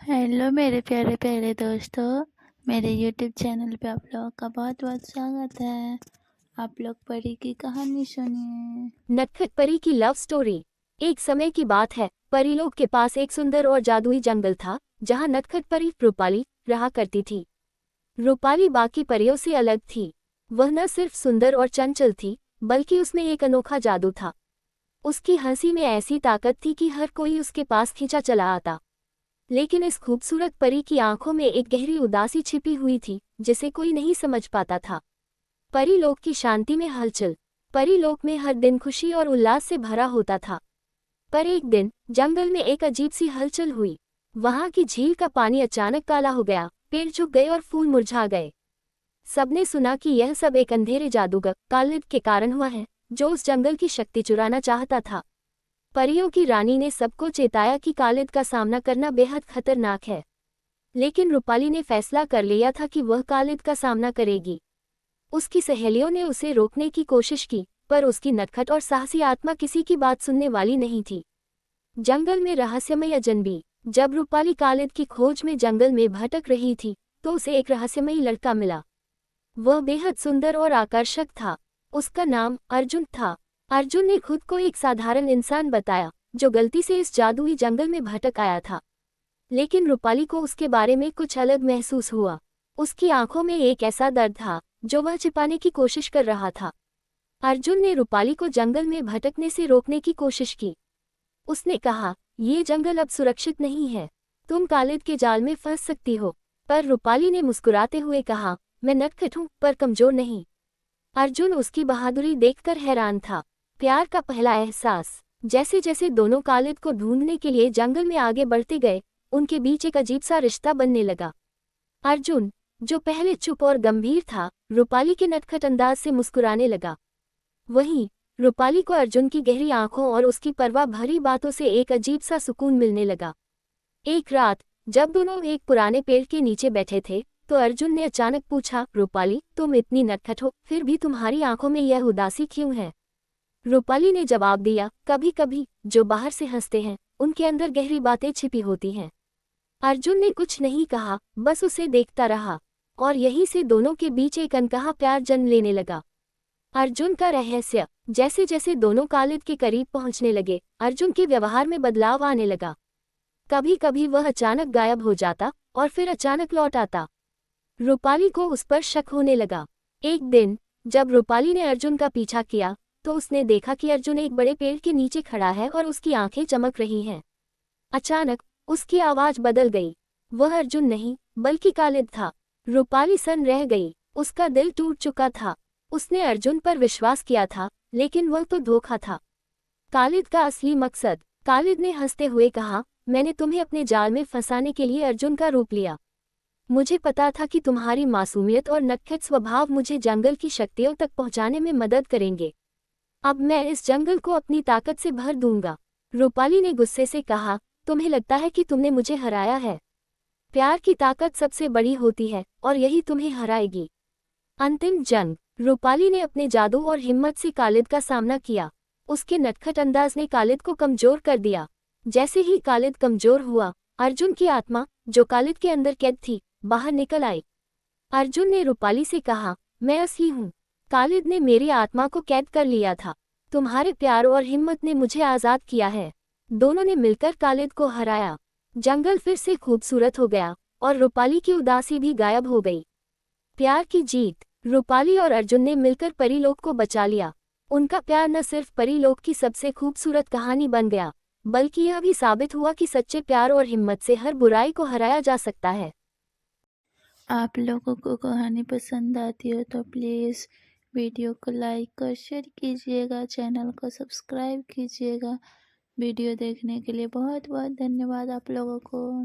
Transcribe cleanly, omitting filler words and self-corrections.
Hello मेरे प्यारे प्यारे दोस्तों, मेरे यूट्यूब चैनल पे आप लोगों का बहुत बहुत स्वागत है। आप लोग परी की कहानी सुनिए। नटखट परी की लव स्टोरी। एक समय की बात है, परीलोक के पास एक सुंदर और जादुई जंगल था, जहां नटखट परी रूपाली रहा करती थी। रूपाली बाकी परियों से अलग थी। वह न सिर्फ सुंदर और चंचल थी, बल्कि उसमें एक अनोखा जादू था। उसकी हंसी में ऐसी ताकत थी कि हर कोई उसके पास खींचा चला आता। लेकिन इस खूबसूरत परी की आंखों में एक गहरी उदासी छिपी हुई थी, जिसे कोई नहीं समझ पाता था। परीलोक की शांति में हलचल। परीलोक में हर दिन खुशी और उल्लास से भरा होता था। पर एक दिन जंगल में एक अजीब सी हलचल हुई। वहां की झील का पानी अचानक काला हो गया, पेड़ झुक गए और फूल मुरझा गए। सबने सुना कि यह सब एक अंधेरे जादूगर कालिद के कारण हुआ है, जो उस जंगल की शक्ति चुराना चाहता था। परियों की रानी ने सबको चेताया कि कालिद का सामना करना बेहद खतरनाक है। लेकिन रूपाली ने फैसला कर लिया था कि वह कालिद का सामना करेगी। उसकी सहेलियों ने उसे रोकने की कोशिश की, पर उसकी नटखट और साहसी आत्मा किसी की बात सुनने वाली नहीं थी। जंगल में रहस्यमय अजनबी। जब रूपाली कालिद की खोज में जंगल में भटक रही थी, तो उसे एक रहस्यमयी लड़का मिला। वह बेहद सुंदर और आकर्षक था। उसका नाम अर्जुन था। अर्जुन ने खुद को एक साधारण इंसान बताया, जो गलती से इस जादुई जंगल में भटक आया था। लेकिन रूपाली को उसके बारे में कुछ अलग महसूस हुआ। उसकी आंखों में एक ऐसा दर्द था, जो वह छिपाने की कोशिश कर रहा था। अर्जुन ने रूपाली को जंगल में भटकने से रोकने की कोशिश की। उसने कहा, ये जंगल अब सुरक्षित नहीं है। तुम कालिद के जाल में फंस सकती हो। पर रूपाली ने मुस्कुराते हुए कहा, मैं नटखट हूं, पर कमजोर नहीं। अर्जुन उसकी बहादुरी देखकर हैरान था। प्यार का पहला एहसास। जैसे जैसे दोनों कालिद को ढूंढने के लिए जंगल में आगे बढ़ते गए, उनके बीच एक अजीब सा रिश्ता बनने लगा। अर्जुन, जो पहले चुप और गंभीर था, रूपाली के नटखट अंदाज से मुस्कुराने लगा। वहीं रूपाली को अर्जुन की गहरी आंखों और उसकी परवाह भरी बातों से एक अजीब सा सुकून मिलने लगा। एक रात जब दोनों एक पुराने पेड़ के नीचे बैठे थे, तो अर्जुन ने अचानक पूछा, रूपाली, तुम इतनी नटखट हो, फिर भी तुम्हारी आंखों में यह उदासी क्यों है? रूपाली ने जवाब दिया, कभी कभी जो बाहर से हंसते हैं, उनके अंदर गहरी बातें छिपी होती हैं। अर्जुन ने कुछ नहीं कहा, बस उसे देखता रहा। और यहीं से दोनों के बीच एक अनकहा प्यार जन्म लेने लगा। अर्जुन का रहस्य। जैसे जैसे दोनों कालिद के करीब पहुंचने लगे, अर्जुन के व्यवहार में बदलाव आने लगा। कभी कभी वह अचानक गायब हो जाता, और फिर अचानक लौट आता। रूपाली को उस पर शक होने लगा। एक दिन जब रूपाली ने अर्जुन का पीछा किया, तो उसने देखा कि अर्जुन एक बड़े पेड़ के नीचे खड़ा है और उसकी आंखें चमक रही हैं। अचानक उसकी आवाज बदल गई। वह अर्जुन नहीं, बल्कि कालिद था। रूपाली सन्न रह गई। उसका दिल टूट चुका था। उसने अर्जुन पर विश्वास किया था, लेकिन वह तो धोखा था। कालिद का असली मकसद। कालिद ने हंसते हुए कहा, मैंने तुम्हें अपने जाल में फंसाने के लिए अर्जुन का रूप लिया। मुझे पता था कि तुम्हारी मासूमियत और नटखट स्वभाव मुझे जंगल की शक्तियों तक पहुंचाने में मदद करेंगे। अब मैं इस जंगल को अपनी ताकत से भर दूंगा। रूपाली ने गुस्से से कहा, तुम्हें लगता है कि तुमने मुझे हराया है? प्यार की ताकत सबसे बड़ी होती है, और यही तुम्हें हराएगी। अंतिम जंग। रूपाली ने अपने जादू और हिम्मत से कालिद का सामना किया। उसके नटखट अंदाज ने कालिद को कमजोर कर दिया। जैसे ही कालिद कमजोर हुआ, अर्जुन की आत्मा, जो कालिद के अंदर कैद थी, बाहर निकल आई। अर्जुन ने रूपाली से कहा, मैं असली हूँ। कालिद ने मेरी आत्मा को कैद कर लिया था। तुम्हारे प्यार और हिम्मत ने मुझे आजाद किया है। दोनों ने मिलकर कालिद को हराया। जंगल फिर से खूबसूरत हो गया, और रूपाली की उदासी भी गायब हो गई। प्यार की जीत। रूपाली और अर्जुन ने मिलकर परीलोक को बचा लिया। उनका प्यार न सिर्फ परीलोक की सबसे खूबसूरत कहानी बन गया, बल्कि यह भी साबित हुआ कि सच्चे प्यार और हिम्मत से हर बुराई को हराया जा सकता है। आप लोगों को कहानी पसंद आती हो तो प्लीज़ वीडियो को लाइक और शेयर कीजिएगा, चैनल को सब्सक्राइब कीजिएगा। वीडियो देखने के लिए बहुत बहुत धन्यवाद आप लोगों को।